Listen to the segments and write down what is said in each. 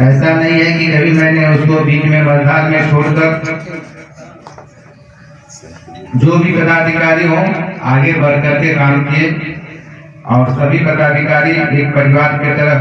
ऐसा नहीं है कि कभी मैंने उसको बीच में मझधार में छोड़कर, जो भी पदाधिकारी हो आगे बढ़ करके काम किए और सभी पदाधिकारी एक परिवार की तरह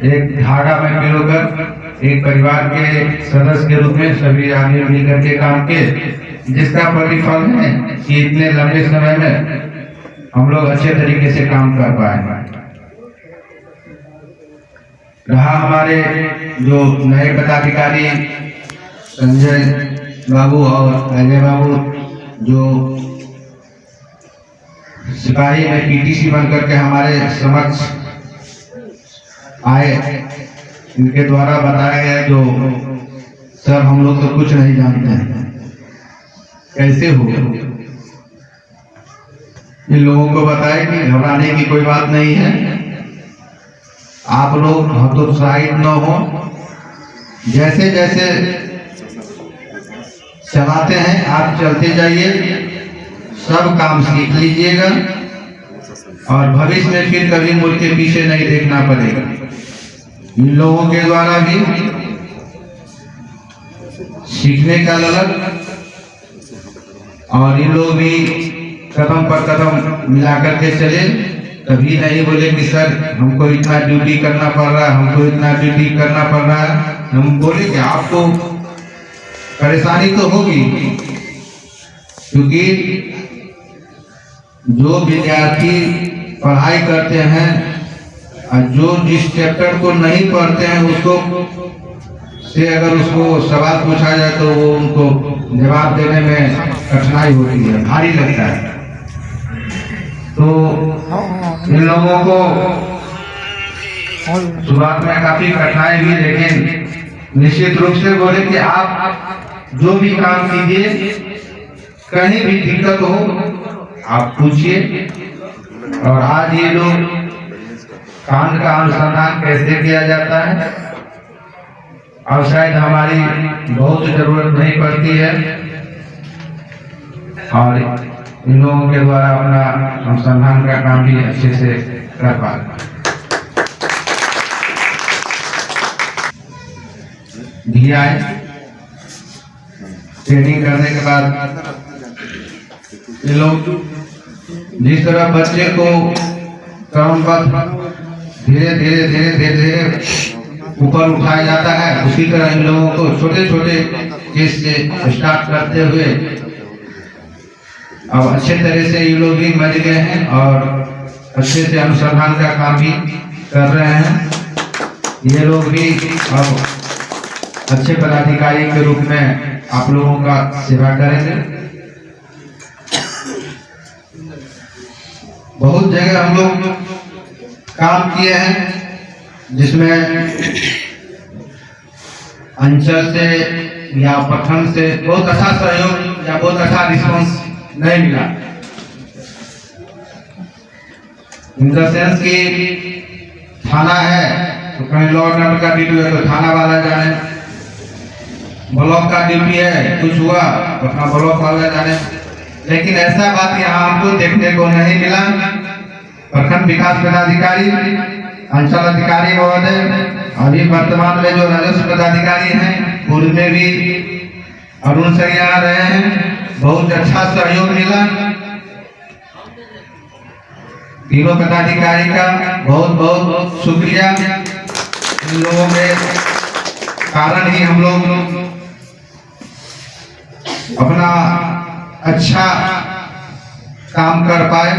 एक धागा में पिरोकर एक परिवार के सदस्य के रूप में सभी आगे मिल करके काम किए, जिसका प्रतिफल है कि इतने लंबे समय में हम लोग अच्छे तरीके से काम कर पाए। रहा हमारे जो नए पदाधिकारी संजय बाबू और अजय बाबू, जो सिपाही में पीटीसी बनकर के हमारे समक्ष आए, इनके द्वारा बताया गया जो सर हम लोग तो कुछ नहीं जानते हैं, कैसे हो। इन लोगों को बताया कि घबराने की कोई बात नहीं है, आप लोग हतोत्साहित न हो, जैसे जैसे चलाते हैं आप चलते जाइए, सब काम सीख लीजिएगा और भविष्य में फिर कभी मुड़ के पीछे नहीं देखना पड़ेगा। इन लोगों के द्वारा भी सीखने का ललक और इन लोग भी कदम पर कदम मिलाकर के चले, कभी नहीं बोले कि सर हमको इतना ड्यूटी करना पड़ रहा है, हमको इतना ड्यूटी करना पड़ रहा है। हम बोले कि आपको परेशानी तो होगी, क्योंकि जो विद्यार्थी पढ़ाई करते हैं और जो जिस चैप्टर को नहीं पढ़ते हैं उसको से अगर उसको सवाल पूछा जाए तो वो उनको जवाब देने में कठिनाई होती है, भारी लगता है। तो इन लोगों को शुरुआत में काफी कठिनाई हुई, लेकिन निश्चित रूप से बोले कि आप जो भी काम कीजिए, कहीं भी दिक्कत हो आप पूछिए। और आज ये लोग कांड का अनुसंधान कैसे किया जाता है और शायद हमारी बहुत जरूरत नहीं पड़ती है, और इन लोगों के द्वारा अपना अनुसंधान का काम भी अच्छे से कर पाते। भी आए ट्रेनिंग करने के बाद ये लोग जिस तरह बच्चे को क्रमबद्ध धीरे धीरे धीरे धीरे धीरे ऊपर उठाया जाता है, उसी तरह इन लोगों को छोटे छोटे चीज से स्टार्ट करते हुए अब अच्छे तरह से ये लोग भी मर गए हैं और अच्छे से अनुसंधान का काम भी कर रहे हैं। ये लोग भी अब अच्छे पदाधिकारी के रूप में आप लोगों का सेवा करेंगे। बहुत जगह हम लोग काम किए हैं जिसमें अंचल से या प्रखंड से बहुत अच्छा सहयोग या बहुत अच्छा रिस्पांस नहीं मिला। इनका सेंस की थाना है तो कहीं लॉ एंड ऑर्डर का ड्यूटी है तो थाना वाला जाने, ब्लॉक का ड्यूटी है कुछ हुआ तो अपना ब्लॉक वाला जाने, लेकिन ऐसा बात यहाँ हमको देखने को नहीं मिला। प्रखंड विकास पदाधिकारी, अंचल अधिकारी महोदय, अभी वर्तमान में जो राजस्व पदाधिकारी हैं, पूर्व में भी अरुण सर यहाँ रहे हैं, बहुत अच्छा सहयोग मिला। तीनों पदाधिकारी का बहुत बहुत शुक्रिया। इन लोगों के कारण ही हम लोग अपना अच्छा काम कर पाए,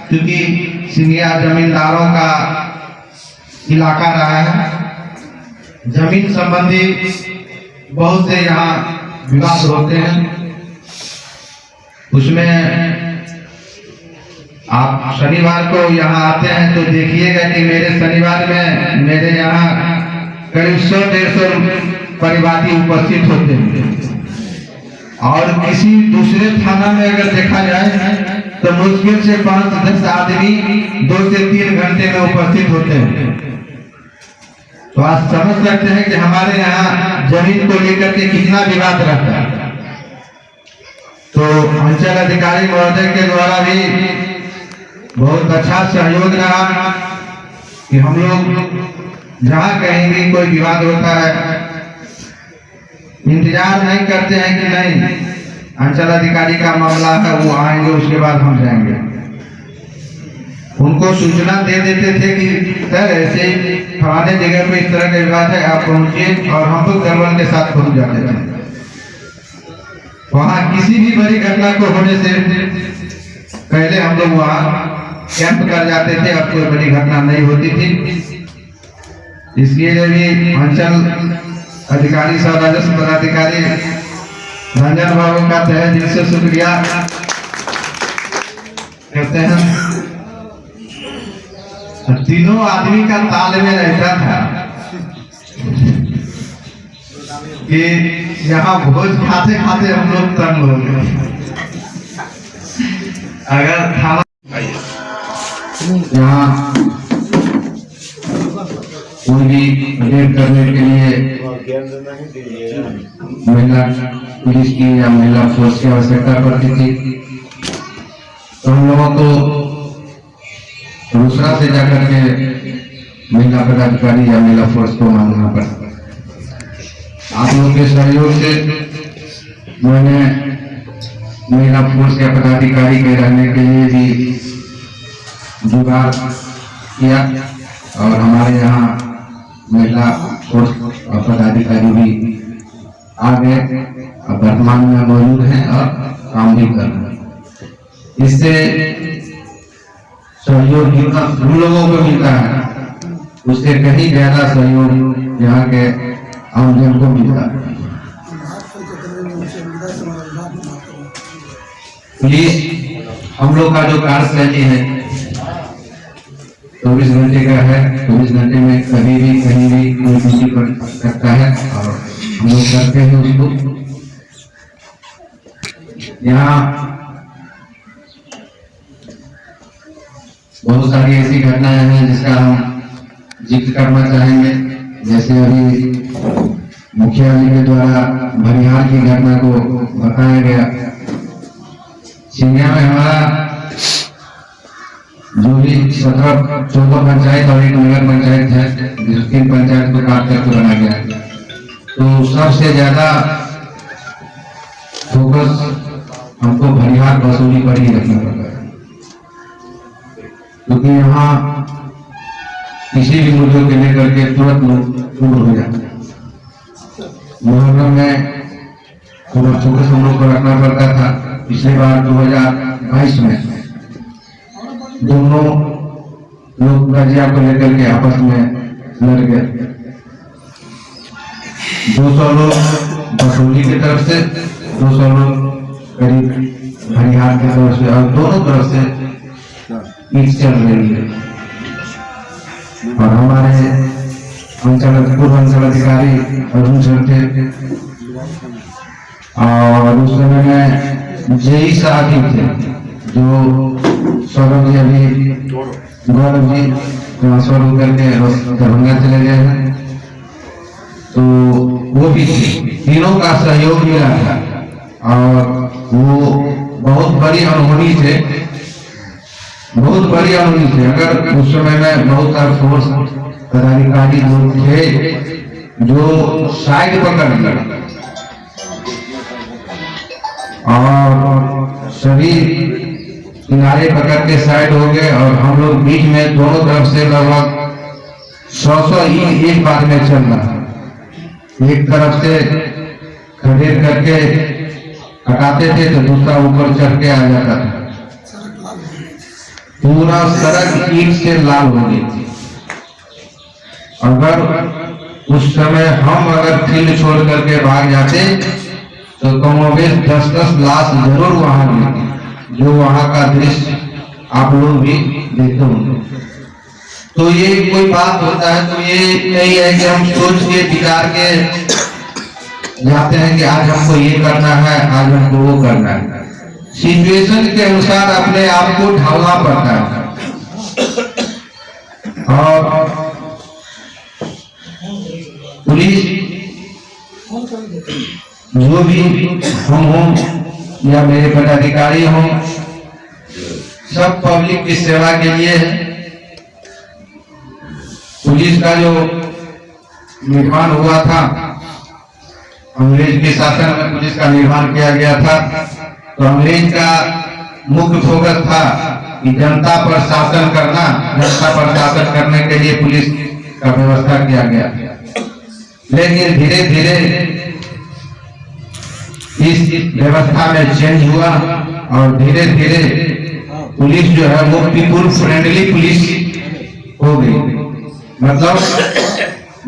क्योंकि सिंधिया जमींदारों का इलाका रहा है। जमीन संबंधी बहुत से यहाँ विवाद होते हैं, उसमें आप शनिवार को यहाँ आते हैं तो देखिएगा कि मेरे शनिवार में मेरे यहाँ करीब 100-150 परिवादी उपस्थित होते हैं, और किसी दूसरे थाना में अगर देखा जाए तो मुश्किल से 5-10 आदमी 2 से 3 घंटे में उपस्थित होते हैं। तो आप समझ सकते हैं कि हमारे यहाँ जमीन को लेकर के कितना विवाद रहता है। तो अंचल अधिकारी महोदय के द्वारा भी बहुत अच्छा सहयोग रहा कि हम लोग जहाँ कहीं भी कोई विवाद होता है इंतजार नहीं करते हैं कि नहीं अंचल अधिकारी का मामला है वो आएंगे उसके बाद हम जाएंगे। उनको सूचना दे देते थे कि सर ऐसे फलाने जगह पे इस तरह का विवाद है आप पहुंचिए और हम लोग दलबल के साथ पहुंच जाते थे। वहाँ किसी भी बड़ी घटना को होने से पहले हम लोग वहाँ कैंप कर जाते थे और कोई बड़ी घटना नहीं होती थी। इसलिए भी अंचल अधिकारी सह राजस्व पदाधिकारी रंजन बाबू का तहे दिल से शुक्रिया कहते हैं। तीनों आदमी का ताल में रहता था कि यहाँ भोज खाते खाते हम लोग तंग हो गए। अगर खाना यहाँ कोई भी रेड करने के लिए महिला पुलिस की या महिला फोर्स की आवश्यकता पड़ती थी तो हम लोगों को दूसरा से जाकर के महिला पदाधिकारी या महिला फोर्स को मांगना पड़ता। आप लोगों के सहयोग से मैंने महिला फोर्स या पदाधिकारी के रहने के लिए भी जुगाड़ किया और हमारे यहाँ महिला फोर्स और पदाधिकारी भी आ गए और वर्तमान में मौजूद हैं और काम भी कर रहे हैं। इससे सहयोग जितना हम लोगों को मिलता है उससे कहीं ज्यादा सहयोग यहाँ के आमजन को मिलता है। पुलिस हम लोग का जो कार्यशैली है 24 घंटे का है। 24 घंटे में कभी भी कहीं भी कोई ड्यूटी कर सकता है और हम लोग करते हैं उसको। यहाँ बहुत सारी ऐसी घटनाएं हैं जिसका हम जिक्र करना चाहेंगे। जैसे अभी मुखिया जी के द्वारा भनिहार की घटना को बताया गया। सिंधिया में हमारा जो भी 17-14 पंचायत और एक नगर पंचायत है जिस 3 पंचायत को काट करके बना गया तो सबसे ज्यादा फोकस हमको भनिहार वसूली पर ही रखना पड़ता है क्योंकि यहाँ किसी भी मुद्दों के लेकर के तुरंत दूर हो जाते हैं। मुहर्रम में पूरा फोकस हम लोग को रखना पड़ता था। पिछले बार 2022 में दोनों लोग गजिया को लेकर के आपस में लड़ गए। 200 लोग बसोली की तरफ से 200 लोग करीब भनिहार की तरफ से और दोनों तरफ से ईट चल रही है। और हमारे पूर्व अंचल अधिकारी अरुण सर थे और उस समय में जेई साहब थे जो सौरभ जी अभी गौरव जी ट्रांसफर होकर के दरभंगा चले गए हैं तो वो भी तीनों का सहयोग मिला था और वो बहुत बड़ी अनुभवी थे। अगर उस समय में बहुत सारे फोर्स पदाधिकारी लोग थे जो साइड पकड़ लिए और सभी किनारे पकड़ के साइड हो गए और हम लोग बीच में दोनों तरफ से लगभग 100 एक बार में चल रहा है। एक तरफ से खदेड़ करके हटाते थे तो दूसरा ऊपर चढ़ के आ जाता था। पूरा सड़क ईंट से लाल हो गई थी। अगर उस समय हम अगर फील्ड छोड़ करके भाग जाते तो कमोबेश 10-10 लाश जरूर वहां मिलती जो वहां का दृश्य आप लोग भी देखते होंगे। तो ये कोई बात होता है तो ये नहीं है कि हम सोच के विचार के जाते हैं कि आज हमको ये करना है आज हमको वो करना है। सिचुएशन के अनुसार अपने आप को ढालना पड़ता है और पुलिस जो भी हम हों या मेरे पदाधिकारी हों सब पब्लिक की सेवा के लिए। पुलिस का जो निर्माण हुआ था, अंग्रेज के शासन में पुलिस का निर्माण किया गया था। तो अंग्रेज का मुख्य फोकस था कि जनता पर शासन करना, जनता पर शासन करने के लिए पुलिस का व्यवस्था किया गया। लेकिन धीरे धीरे इस व्यवस्था में चेंज हुआ और धीरे धीरे पुलिस जो है वो पीपुल फ्रेंडली पुलिस हो गई। मतलब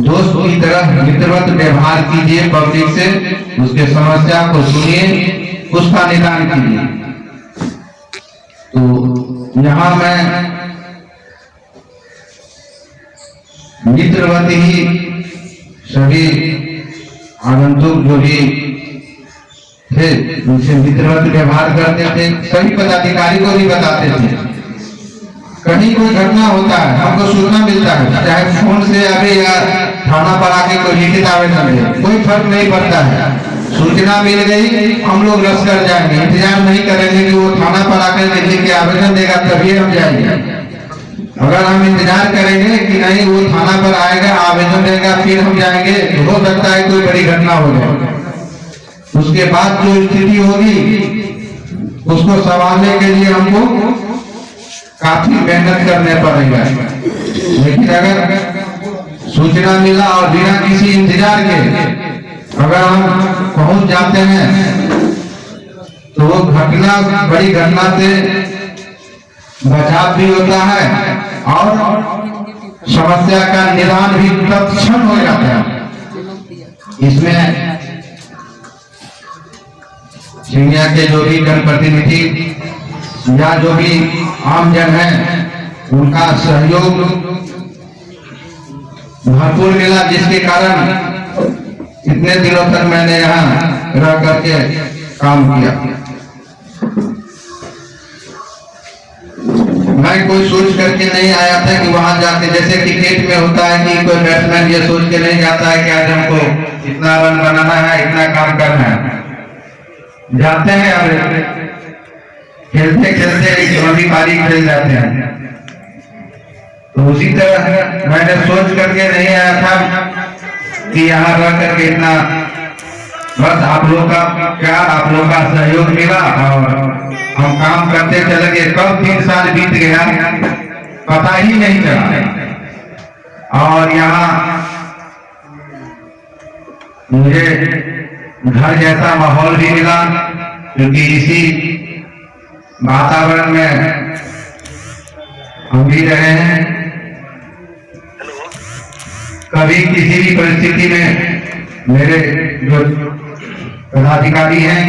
दोस्त की तरह मित्रवत व्यवहार कीजिए पब्लिक से, उसके समस्या को सुनिए, उसका निदान कीजिए। तो यहाँ मैं मित्रवत ही सभी आगंतुक जो भी थे उनसे मित्रवत व्यवहार करते थे, सभी पदाधिकारी को भी बताते थे। कहीं कोई घटना होता है हमको सूचना मिलता है, चाहे फोन से अभी या थाना पर आके कोई लिखित आवेदन दे, कोई फर्क नहीं पड़ता है। सूचना मिल गई, हम लोग रस कर जाएंगे, इंतजार नहीं करेंगे कि वो थाना पर आकर लिख के आवेदन देगा तभी हम जाएंगे। अगर हम इंतजार करेंगे कि नहीं वो थाना पर आएगा, आवेदन देगा, फिर हम जाएंगे, तो हो सकता है कोई बड़ी घटना हो जाए। उसके बाद जो स्थिति होगी उसको संभालने के लिए हमको काफी मेहनत करने पड़ेगा। लेकिन अगर सूचना मिला और बिना किसी इंतजार के अगर हम पहुंच जाते हैं तो वो घटना, बड़ी घटना से बचाव भी होता है और समस्या का निदान भी तत्क्षण हो जाता है। इसमें सिंधिया के जो भी जनप्रतिनिधि या जो भी आम जन है उनका सहयोग भरपूर मिला, जिसके कारण इतने दिनों तक मैंने यहाँ रह करके काम किया। मैं कोई सोच करके नहीं आया था कि वहां जाके, जैसे क्रिकेट में होता है कि कोई बैट्समैन ये सोच के नहीं जाता है कि आज हमको इतना रन बनाना है, इतना काम करना है। जाते हैं और खेलते खेलते एक लंबी पारी खेल जाते हैं। तो उसी तरह मैंने सोच करके नहीं आया था कि यहाँ रह करके इतना, बस आप लोग का प्यार, आप लोग का सहयोग मिला और हम काम करते चले गए। कब 3 साल बीत गया पता ही नहीं चला। और यहाँ मुझे घर जैसा माहौल भी मिला, क्योंकि इसी वातावरण में हम भी रहे हैं। कभी किसी भी परिस्थिति में मेरे जो पदाधिकारी हैं